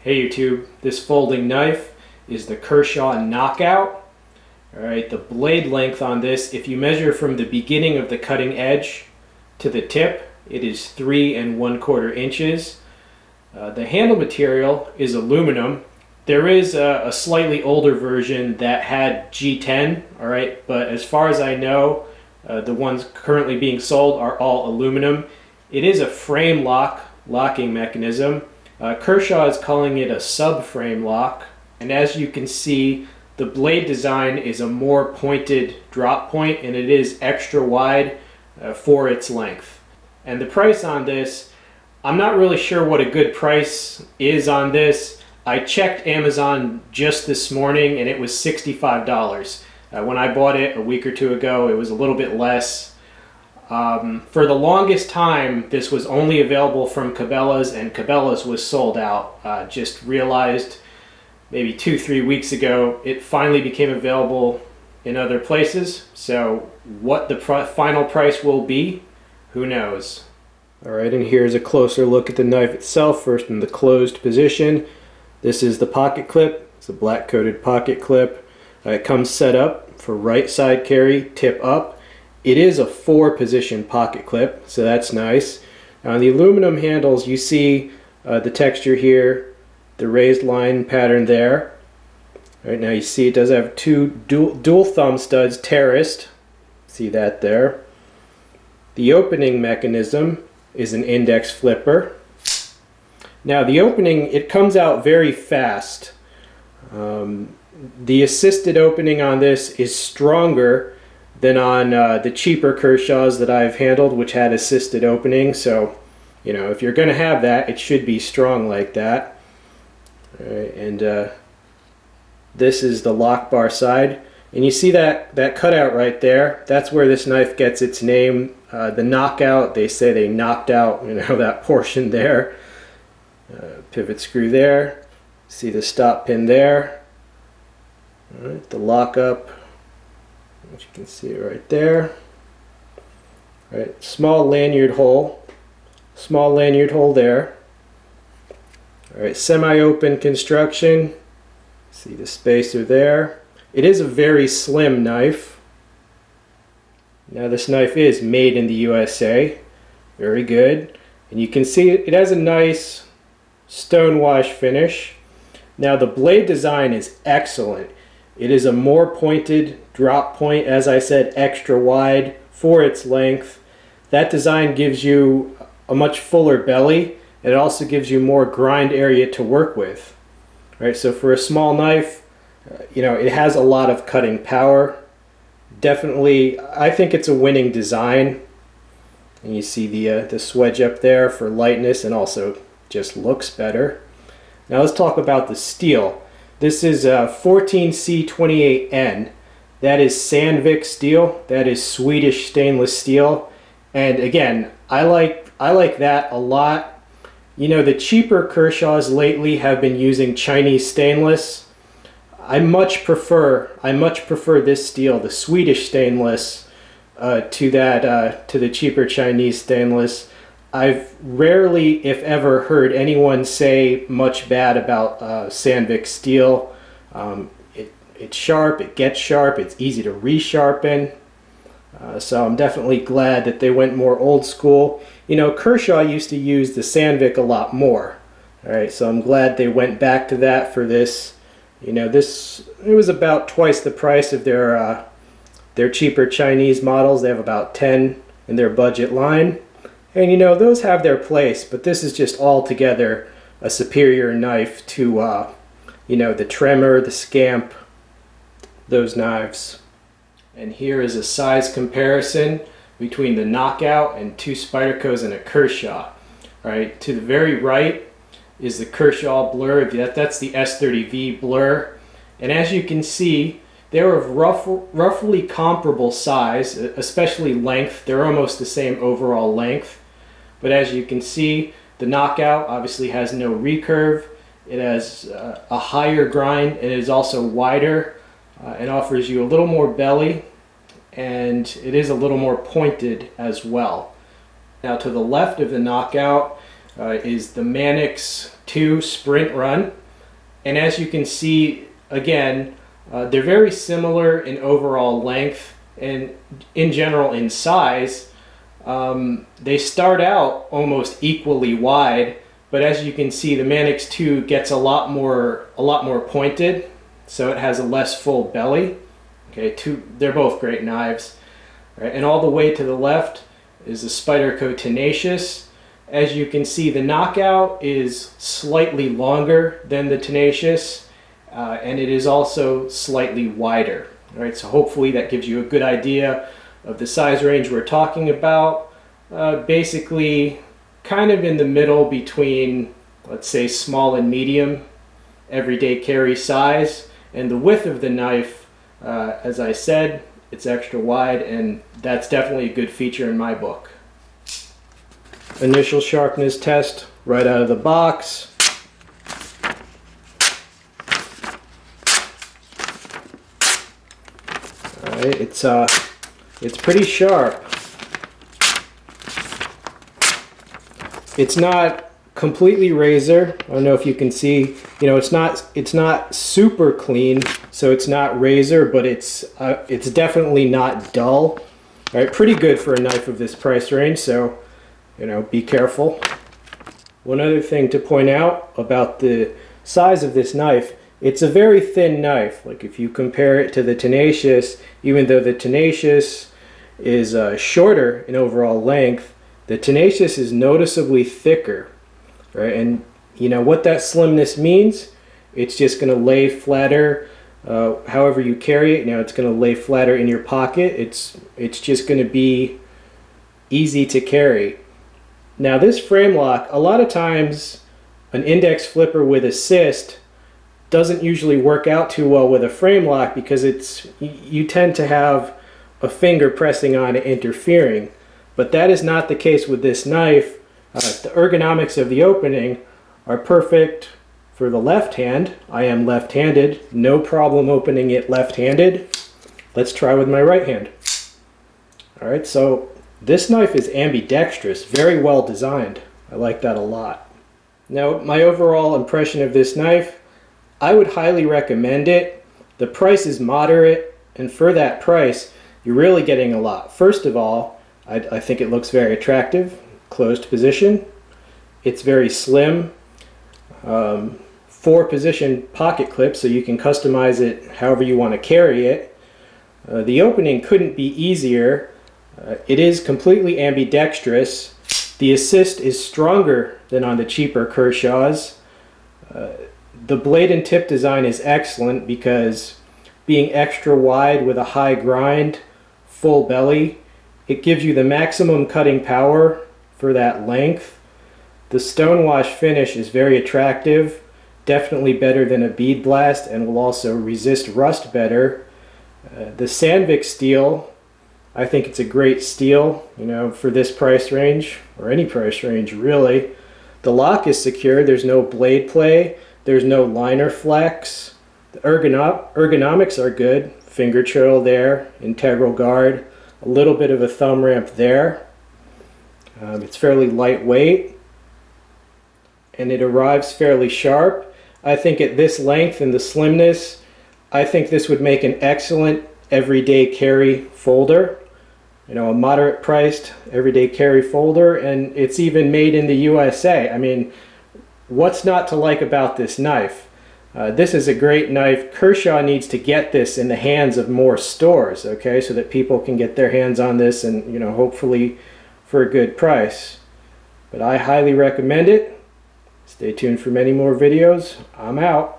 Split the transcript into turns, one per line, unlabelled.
Hey YouTube, this folding knife is the Kershaw Knockout. Alright, the blade length on this, if you measure from the beginning of the cutting edge to the tip, it is 3 1/4 inches. The handle material is aluminum. There is a slightly older version that had G10, alright, but as far as I know, the ones currently being sold are all aluminum. It is a frame locking mechanism. Kershaw is calling it a subframe lock, and as you can see, the blade design is a more pointed drop point, and it is extra wide for its length. And the price on this, I'm not really sure what a good price is on this. I checked Amazon just this morning and it was $65. When I bought it a week or two ago, it was a little bit less. For the longest time, this was only available from Cabela's, and Cabela's was sold out. Just realized maybe 2-3 weeks ago, it finally became available in other places. So what the final price will be, who knows? Alright, and here's a closer look at the knife itself, first in the closed position. This is the pocket clip. It's a black coated pocket clip. It comes set up for right side carry, tip up. It is a 4-position pocket clip, so that's nice. Now on the aluminum handles, you see the texture here, the raised line pattern there. Right now you see it does have two dual thumb studs terraced. See that there. The opening mechanism is an index flipper. Now the opening, it comes out very fast. The assisted opening on this is stronger than on the cheaper Kershaws that I've handled, which had assisted opening. So, you know, if you're going to have that, it should be strong like that. All right, and this is the Lockbar side. And you see that cutout right there? That's where this knife gets its name. The Knockout, they say they knocked out, you know, that portion there. Pivot screw there. See the stop pin there. All right, the lockup, which you can see right there. All right, small lanyard hole there. All right, semi-open construction. See the spacer there. It is a very slim knife. Now this knife is made in the USA. Very good. And you can see it has a nice stonewash finish. Now the blade design is excellent. It is a more pointed drop point, as I said, extra wide for its length. That design gives you a much fuller belly, and it also gives you more grind area to work with. Right, so for a small knife, you know, it has a lot of cutting power. Definitely, I think it's a winning design. And you see the swedge up there for lightness, and also just looks better. Now let's talk about the steel. This is 14C28N. That is Sandvik steel. That is Swedish stainless steel. And again, I like that a lot. You know, the cheaper Kershaws lately have been using Chinese stainless. I much prefer this steel, the Swedish stainless, to the cheaper Chinese stainless. I've rarely, if ever, heard anyone say much bad about Sandvik steel. It's sharp, it gets sharp, it's easy to resharpen. So I'm definitely glad that they went more old school. You know, Kershaw used to use the Sandvik a lot more. All right, so I'm glad they went back to that for this. You know, it was about twice the price of their cheaper Chinese models. They have about 10 in their budget line. And you know, those have their place, but this is just altogether a superior knife to, you know, the Tremor, the Scamp, those knives. And here is a size comparison between the Knockout and two Spydercos and a Kershaw. All right, to the very right is the Kershaw Blur. That's the S30V Blur. And as you can see, they're of roughly comparable size, especially length. They're almost the same overall length. But as you can see, the Knockout obviously has no recurve. It has a higher grind, and it is also wider. It offers you a little more belly, and it is a little more pointed as well. Now to the left of the Knockout, is the Manix 2 Sprint Run. And as you can see, again, they're very similar in overall length and in general in size. They start out almost equally wide, but as you can see, the Manix 2 gets a lot more pointed, so it has a less full belly. Okay, they're both great knives. Right, and all the way to the left is the Spyderco Tenacious. As you can see, the Knockout is slightly longer than the Tenacious, and it is also slightly wider. All right, so hopefully that gives you a good idea of the size range we're talking about. Basically, kind of in the middle between, let's say, small and medium everyday carry size, and the width of the knife, as I said, it's extra wide, and that's definitely a good feature in my book. Initial sharpness test right out of the box. All right, it's pretty sharp. It's not completely razor. I don't know if you can see. You know, it's not super clean, so it's not razor, but it's definitely not dull. All right, pretty good for a knife of this price range. So, you know, be careful. One other thing to point out about the size of this knife, it's a very thin knife. Like if you compare it to the Tenacious, even though the Tenacious is shorter in overall length, the Tenacious is noticeably thicker, right? And you know what that slimness means? It's just going to lay flatter however you carry it. You know, it's going to lay flatter in your pocket. It's just going to be easy to carry. Now this frame lock, a lot of times an index flipper with assist doesn't usually work out too well with a frame lock because you tend to have a finger pressing on it interfering. But that is not the case with this knife. The ergonomics of the opening are perfect for the left hand. I am left-handed, no problem opening it left-handed. Let's try with my right hand. All right, so this knife is ambidextrous, very well designed. I like that a lot. Now, my overall impression of this knife, I would highly recommend it. The price is moderate, and for that price, you're really getting a lot. First of all, I think it looks very attractive, closed position. It's very slim, 4-position pocket clip, so you can customize it however you want to carry it. The opening couldn't be easier. It is completely ambidextrous. The assist is stronger than on the cheaper Kershaws. The blade and tip design is excellent because being extra wide with a high grind, full belly, it gives you the maximum cutting power for that length. The stonewash finish is very attractive, definitely better than a bead blast, and will also resist rust better. The Sandvik steel, I think it's a great steel, you know, for this price range, or any price range really. The lock is secure, there's no blade play, there's no liner flex. The ergonomics are good, finger choil there, integral guard, a little bit of a thumb ramp there. It's fairly lightweight, and it arrives fairly sharp. I think at this length and the slimness, I think this would make an excellent everyday carry folder. You know, a moderate priced everyday carry folder, and it's even made in the USA. I mean, what's not to like about this knife? This is a great knife. Kershaw needs to get this in the hands of more stores, okay, so that people can get their hands on this and, you know, hopefully for a good price. But I highly recommend it. Stay tuned for many more videos. I'm out.